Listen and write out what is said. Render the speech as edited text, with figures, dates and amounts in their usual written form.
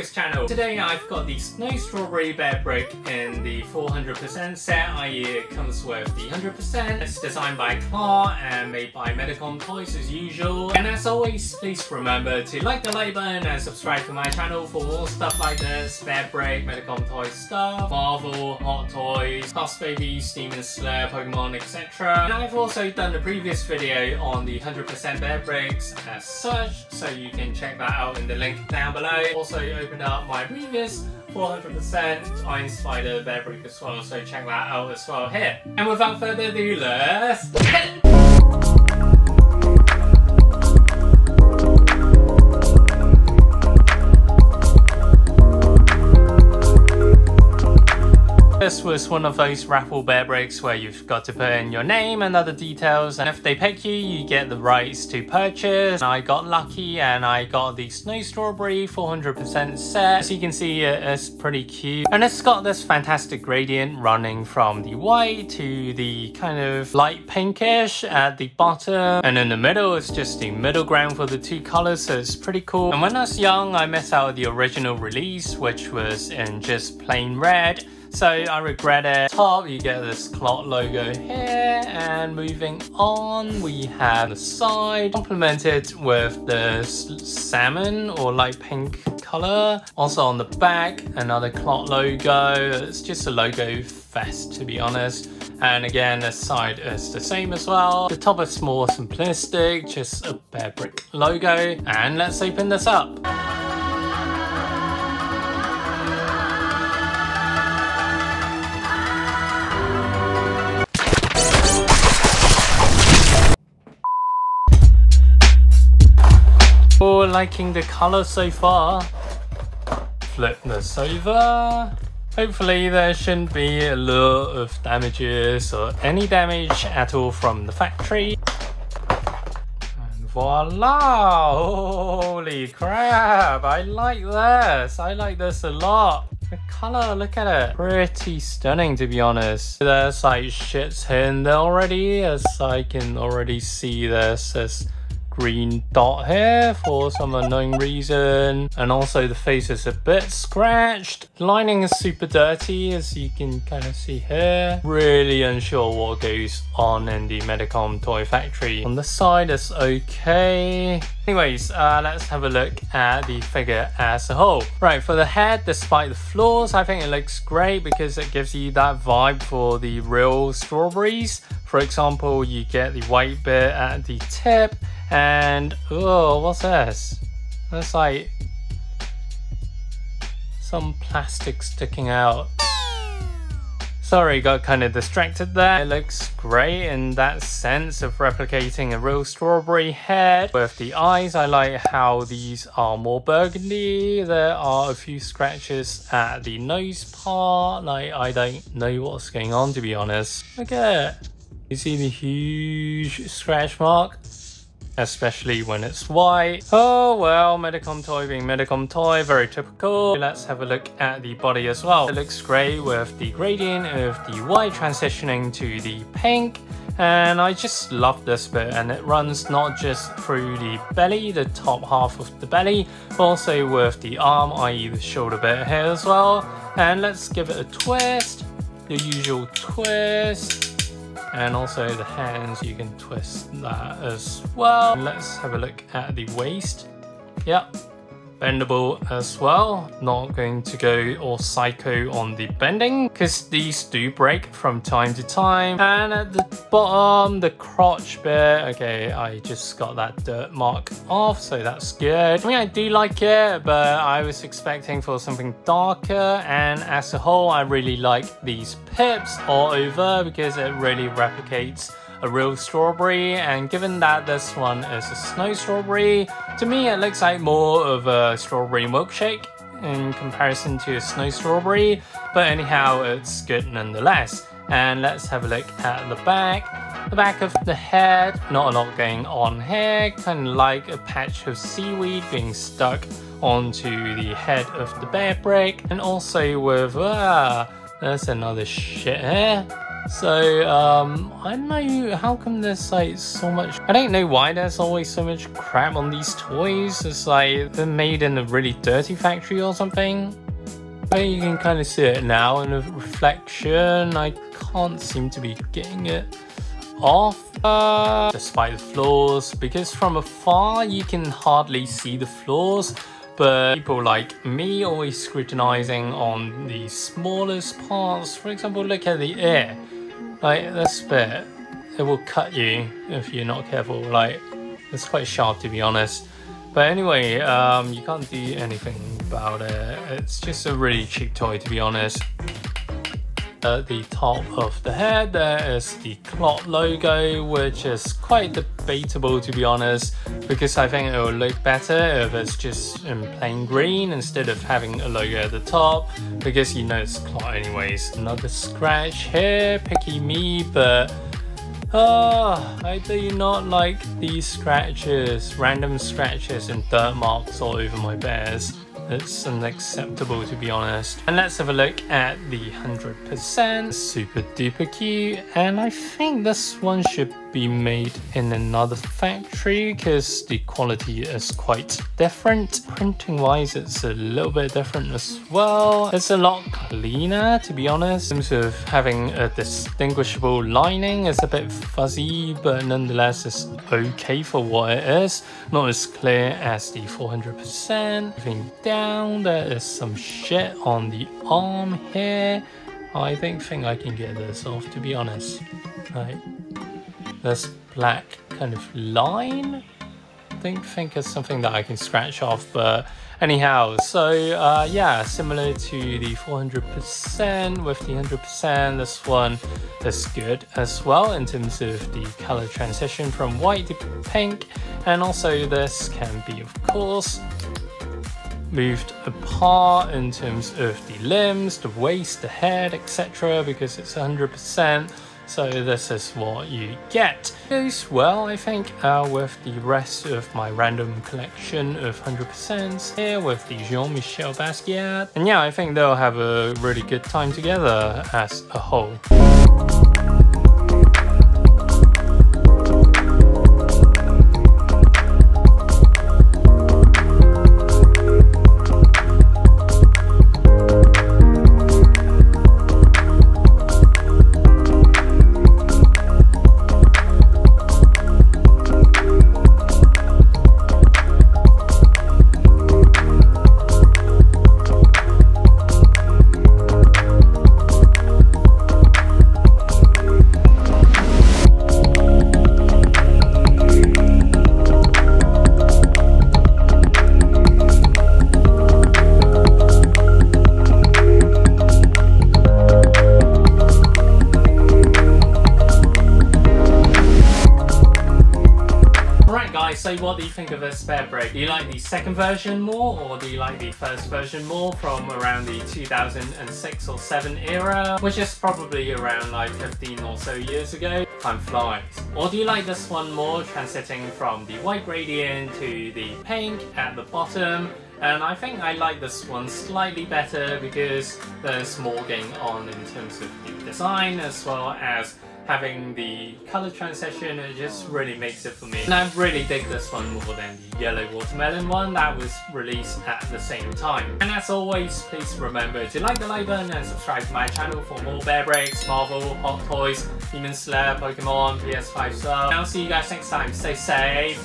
Bearbrick's channel. Today I've got the Snow Strawberry Bearbrick in the 400% set, i.e. it comes with the 100%. It's designed by Clot and made by Medicom toys as usual. And as always, please remember to like the like button and subscribe to my channel for more stuff like this. Bearbrick, Medicom toys stuff, Marvel, Hot Toys, Plus Babies, Demon Slayer, Pokemon, etc. And I've also done a previous video on the 100% Bearbricks as such, so you can check that out in the link down below. Also opened up my previous 400% Iron Spider Bearbrick as well, so check that out as well here. And without further ado, let's hit it! This was one of those raffle Bearbricks where you've got to put in your name and other details, and if they pick you, you get the rights to purchase. I got lucky and I got the Snow Strawberry 400% set. As you can see, it's pretty cute, and it's got this fantastic gradient running from the white to the kind of light pinkish at the bottom, and in the middle it's just the middle ground for the two colors, so it's pretty cool. And when I was young, I missed out the original release, which was in just plain red. So I regret it. Top, you get this Clot logo here, and moving on, we have the side complemented with the salmon or light pink color. Also on the back, another Clot logo. It's just a logo fest, to be honest. And again, the side is the same as well. The top is more simplistic, just a Bearbrick logo. And let's open this up. Liking the color so far. Flip this over. Hopefully there shouldn't be a lot of damages or any damage at all from the factory. And voila! Holy crap! I like this. I like this a lot. The color, look at it. Pretty stunning, to be honest. There's like shits in there already, as I can already see this green dot here for some unknown reason, and also the face is a bit scratched. The lining is super dirty, as you can kind of see here. Really unsure what goes on in the Medicom toy factory. On the side it's okay. Anyways, let's have a look at the figure as a whole. Right, for the head, despite the flaws, I think it looks great because it gives you that vibe for the real strawberries. For example, you get the white bit at the tip, and oh, what's this? That's like some plastic sticking out. Sorry, got kind of distracted there. It looks great in that sense of replicating a real strawberry head. With the eyes, I like how these are more burgundy. There are a few scratches at the nose part. Like, I don't know what's going on, to be honest. Look at it. You see the huge scratch mark? Especially when it's white. Oh well, Medicom toy being Medicom toy, very typical. Let's have a look at the body as well. It looks great with the gradient of the white transitioning to the pink. And I just love this bit, and it runs not just through the belly, the top half of the belly, but also with the arm, i.e. the shoulder bit here as well. And let's give it a twist, the usual twist. And also the hands, you can twist that as well. Let's have a look at the waist. Yep, bendable as well. Not going to go all psycho on the bending, because these do break from time to time. And at the bottom, the crotch bit, okay, I just got that dirt mark off, so that's good. I mean, I do like it, but I was expecting for something darker, and as a whole, I really like these pips all over because it really replicates a real strawberry. And given that this one is a snow strawberry, to me it looks like more of a strawberry milkshake in comparison to a snow strawberry, but anyhow, it's good nonetheless. And let's have a look at the back. The back of the head, not a lot going on here, kind of like a patch of seaweed being stuck onto the head of the Bearbrick. And also with there's another shit here. So I don't know how come there's like so much. I don't know why there's always so much crap on these toys. It's like they're made in a really dirty factory or something. But you can kind of see it now in a reflection. I can't seem to be getting it off despite the flaws, because from afar you can hardly see the flaws. But people like me always scrutinizing on the smallest parts. For example, look at the ear. Like this bit, it will cut you if you're not careful. Like, it's quite sharp to be honest. But anyway, you can't do anything about it. It's just a really cheap toy to be honest. At the top of the head there is the Clot logo, which is quite debatable to be honest, because I think it will look better if it's just in plain green instead of having a logo at the top, because you know it's Clot anyways. Another scratch here, picky me, but I do not like these scratches, random scratches and dirt marks all over my bears. It's unacceptable to be honest. And let's have a look at the 100%. Super duper cute. And I think this one should be made in another factory because the quality is quite different. Printing wise, it's a little bit different as well. It's a lot cleaner to be honest. In terms of having a distinguishable lining, it's a bit fuzzy, but nonetheless it's okay for what it is. Not as clear as the 400%. Moving down, there is some shit on the arm here. I don't think I can get this off to be honest. Right. This black kind of line, I don't think it's something that I can scratch off, but anyhow, so yeah, similar to the 400%, with the 100%, this one is good as well in terms of the color transition from white to pink, and also this can be of course moved apart in terms of the limbs, the waist, the head, etc., because it's 100%. So this is what you get. Goes well, I think, with the rest of my random collection of 100% here with the Jean-Michel Basquiat. And yeah, I think they'll have a really good time together as a whole. So what do you think of this Bearbrick? Do you like the second version more, or do you like the first version more from around the 2006 or 7 era, which is probably around like 15 or so years ago? Time flies. Or do you like this one more, transiting from the white gradient to the pink at the bottom? And I think I like this one slightly better because there's more going on in terms of the design as well as having the color transition. It just really makes it for me. And I really dig this one more than the yellow watermelon one that was released at the same time. And as always, please remember to like the like button and subscribe to my channel for more Bearbricks, Marvel, Hot Toys, Demon Slayer, Pokemon, PS5 stuff. And I'll see you guys next time. Stay safe.